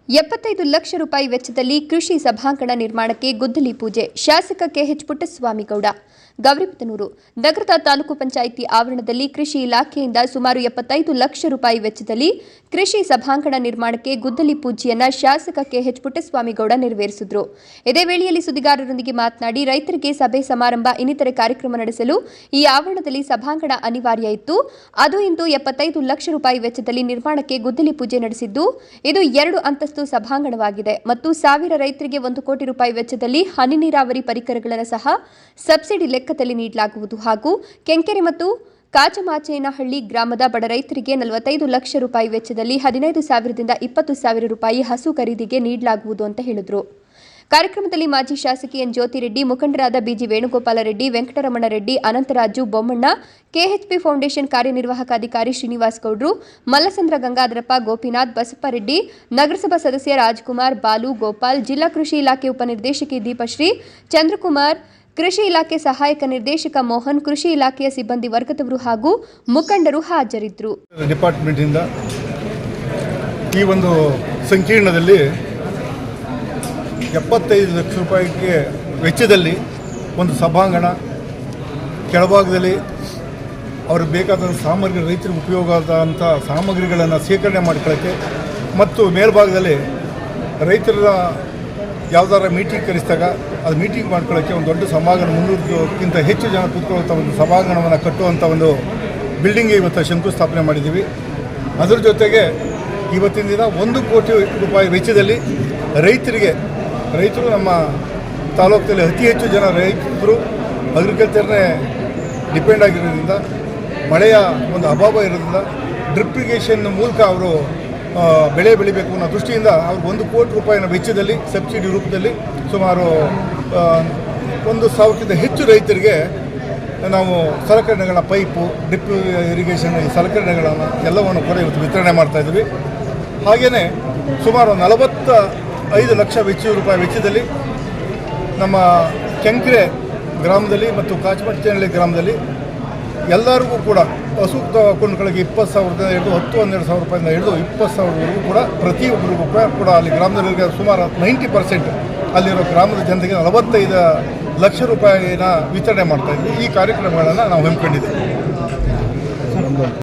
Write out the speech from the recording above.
75 ಲಕ್ಷ ರೂಪಾಯಿ ವೆಚ್ಚದಲ್ಲಿ ಕೃಷಿ ಸಭಾಂಗಣ ನಿರ್ಮಾಣಕ್ಕೆ ಗುದ್ದಲಿ ಪೂಜೆ. ಶಾಸಕ ಕೆಎಚ್ ಪುಟ್ಟಸ್ವಾಮಿಗೌಡ. ಗೌರಿಬಿದನೂರು ನಗರದ ತಾಲೂಕು ಪಂಚಾಯಿತಿ ಆವರಣದಲ್ಲಿ ಕೃಷಿ ಇಲಾಖೆಯಿಂದ ಸುಮಾರು 75 ಲಕ್ಷ ರೂಪಾಯಿ ವೆಚ್ಚದಲ್ಲಿ ಕೃಷಿ ಸಭಾಂಗಣ ನಿರ್ಮಾಣಕ್ಕೆ ಗುದ್ದಲಿ ಪೂಜೆಯನ್ನ ಶಾಸಕ ಕೆಎಚ್ ಪುಟ್ಟಸ್ವಾಮಿಗೌಡ ನೆರವೇರಿಸಿದರು. ಇದೇ ವೇಳೆಯಲ್ಲಿ ಸುದ್ದಿಗಾರರೊಂದಿಗೆ ಮಾತನಾಡಿ, ರೈತರಿಗೆ ಸಭೆ ಸಮಾರಂಭ ಇನ್ನಿತರೆ ಕಾರ್ಯಕ್ರಮ ನಡೆಸಲು ಈ ಆವರಣದಲ್ಲಿ ಸಭಾಂಗಣ ಅನಿವಾರ್ಯ ಇತ್ತು. ಅದು ಇಂದು 75 ಲಕ್ಷ ರೂಪಾಯಿ ವೆಚ್ಚದಲ್ಲಿ ನಿರ್ಮಾಣಕ್ಕೆ ಗುದ್ದಲಿ ಪೂಜೆ ನಡೆಸಿದ್ದು, ಇದು 2 ಅಂತಸ್ತು ಸಭಾಂಗಣವಾಗಿದೆ ಮತ್ತು 1000 ರೈತರಿಗೆ 1 ಕೋಟಿ ರೂಪಾಯಿ ವೆಚ್ಚದಲ್ಲಿ ಹನಿ ನೀರಾವರಿ ಪರಿಕರಗಳನ್ನು ಸಹ ಸಬ್ಸಿಡಿ ಲೆಕ್ಕದಲ್ಲಿ ನೀಡಲಾಗುವುದು ಹಾಗೂ ಕೆಂಕೆರೆ ಮತ್ತು ಕಾಚಮಾಚೇನಹಳ್ಳಿ ಗ್ರಾಮದ ಬಡ ರೈತರಿಗೆ 45 ಲಕ್ಷ ರೂಪಾಯಿ ವೆಚ್ಚದಲ್ಲಿ 15,000ದಿಂದ 20,000 ರೂಪಾಯಿ ಹಸು ಖರೀದಿಗೆ ನೀಡಲಾಗುವುದು ಅಂತ ಹೇಳಿದರು. ಕಾರ್ಯಕ್ರಮದಲ್ಲಿ ಮಾಜಿ ಶಾಸಕಿ ಎನ್ ಜ್ಯೋತಿರೆಡ್ಡಿ, ಮುಖಂಡರಾದ B G Venugopala Reddy, Venkataramana Reddy, Anantharaju, Bommanna, KHP foundation ಕಾರ್ಯನಿರ್ವಾಹಕ ಅಧಿಕಾರಿ ಶ್ರೀನಿವಾಸ್ ಗೌಡ್ರು, ಮಲ್ಲಸಂದ್ರ ಗಂಗಾಧರಪ್ಪ, ಗೋಪಿನಾಥ್, ಬಸಪ್ಪರೆಡ್ಡಿ, ನಗರಸಭಾ ಸದಸ್ಯ ರಾಜ್ಕುಮಾರ್, ಬಾಲು, ಗೋಪಾಲ್, ಜಿಲ್ಲಾ ಕೃಷಿ ಇಲಾಖೆ ಉಪನಿರ್ದೇಶಕಿ ದೀಪಶ್ರೀ, ಚಂದ್ರಕುಮಾರ್, ಕೃಷಿ ಇಲಾಖೆ ಸಹಾಯಕ ನಿರ್ದೇಶಕ ಮೋಹನ್, ಕೃಷಿ ಇಲಾಖೆಯ ಸಿಬ್ಬಂದಿ ವರ್ಗದವರು ಹಾಗೂ ಮುಖಂಡರು ಹಾಜರಿದ್ದರು. ಡಿಪಾರ್ಟ್ಮೆಂಟ್ನಿಂದ ಈ ಒಂದು ಸಂಕೀರ್ಣದಲ್ಲಿ 75 ಲಕ್ಷ ರೂಪಾಯಿಗೆ ವೆಚ್ಚದಲ್ಲಿ ಒಂದು ಸಭಾಂಗಣ, ಕೆಳಭಾಗದಲ್ಲಿ ಅವ್ರಿಗೆ ಬೇಕಾದ ಸಾಮಗ್ರಿ, ರೈತರಿಗೆ ಉಪಯೋಗ ಆದಂಥ ಸಾಮಗ್ರಿಗಳನ್ನು ಸೇಕರಣೆ ಮಾಡ್ಕೊಳ್ಳೋಕ್ಕೆ ಮತ್ತು ಮೇಲ್ಭಾಗದಲ್ಲಿ ರೈತರ ಯಾವುದಾರ ಮೀಟಿಂಗ್ ಕರೆಸಿದಾಗ ಅದು ಮೀಟಿಂಗ್ ಮಾಡ್ಕೊಳ್ಳೋಕ್ಕೆ ಒಂದು ದೊಡ್ಡ ಸಭಾಂಗಣ 300ಕ್ಕಿಂತ ಹೆಚ್ಚು ಜನ ಕೂತ್ಕೊಳ್ಳುವಂಥ ಒಂದು ಸಭಾಂಗಣವನ್ನು ಕಟ್ಟುವಂಥ ಒಂದು ಬಿಲ್ಡಿಂಗ್ಗೆ ಇವತ್ತು ಶಂಕುಸ್ಥಾಪನೆ ಮಾಡಿದ್ದೀವಿ. ಅದರ ಜೊತೆಗೆ ಇವತ್ತಿನ ದಿನ 1 ಕೋಟಿ ರೂಪಾಯಿ ವೆಚ್ಚದಲ್ಲಿ ರೈತರು ನಮ್ಮ ತಾಲೂಕಿನಲ್ಲಿ ಅತಿ ಹೆಚ್ಚು ಜನ ರೈತರು ಅಗ್ರಿಕಲ್ಚರ್ನೇ ಡಿಪೆಂಡ್ ಆಗಿರೋದ್ರಿಂದ, ಮಳೆಯ ಒಂದು ಅಭಾವ ಇರೋದ್ರಿಂದ ಡ್ರಿಪ್ ಇರಿಗೇಷನ್ ಮೂಲಕ ಅವರು ಬೆಳೆ ಬೆಳಿಬೇಕು ಅನ್ನೋ ದೃಷ್ಟಿಯಿಂದ ಅವ್ರಿಗೆ 1 ಕೋಟಿ ರೂಪಾಯಿನ ವೆಚ್ಚದಲ್ಲಿ ಸಬ್ಸಿಡಿ ರೂಪದಲ್ಲಿ ಸುಮಾರು 1,000ಕ್ಕಿಂತ ಹೆಚ್ಚು ರೈತರಿಗೆ ನಾವು ಸಲಕರಣೆಗಳ ಪೈಪು, ಡ್ರಿಪ್ ಇರಿಗೇಷನ್ ಸಲಕರಣೆಗಳನ್ನು ಎಲ್ಲವನ್ನು ಕೂಡ ಇವತ್ತು ವಿತರಣೆ ಮಾಡ್ತಾಯಿದ್ವಿ. ಹಾಗೆಯೇ ಸುಮಾರು 45 ಲಕ್ಷ ರೂಪಾಯಿ ವೆಚ್ಚದಲ್ಲಿ ನಮ್ಮ ಕೆಂಕೆರೆ ಗ್ರಾಮದಲ್ಲಿ ಮತ್ತು ಕಾಚಮಟ್ಟೇನಹಳ್ಳಿ ಗ್ರಾಮದಲ್ಲಿ ಎಲ್ಲರಿಗೂ ಕೂಡ ಹಸು ಕೊಂಡುಗಳಿಗೆ 20,000ದಿಂದ ಹಿಡಿದು 10-12,000 ರೂಪಾಯಿಂದ ಹಿಡಿದು 20,000ವರೆಗೂ ಕೂಡ ಪ್ರತಿಯೊಬ್ಬರಿಗೂ ಕೂಡ ಅಲ್ಲಿ ಗ್ರಾಮದಲ್ಲಿ ಸುಮಾರು 90% ಅಲ್ಲಿರೋ ಗ್ರಾಮದ ಜನತೆಗೆ 45 ಲಕ್ಷ ರೂಪಾಯಿನ ವಿತರಣೆ ಮಾಡ್ತಾಯಿದ್ವಿ. ಈ ಕಾರ್ಯಕ್ರಮಗಳನ್ನು ನಾವು ಹಮ್ಮಿಕೊಂಡಿದ್ದೀವಿ.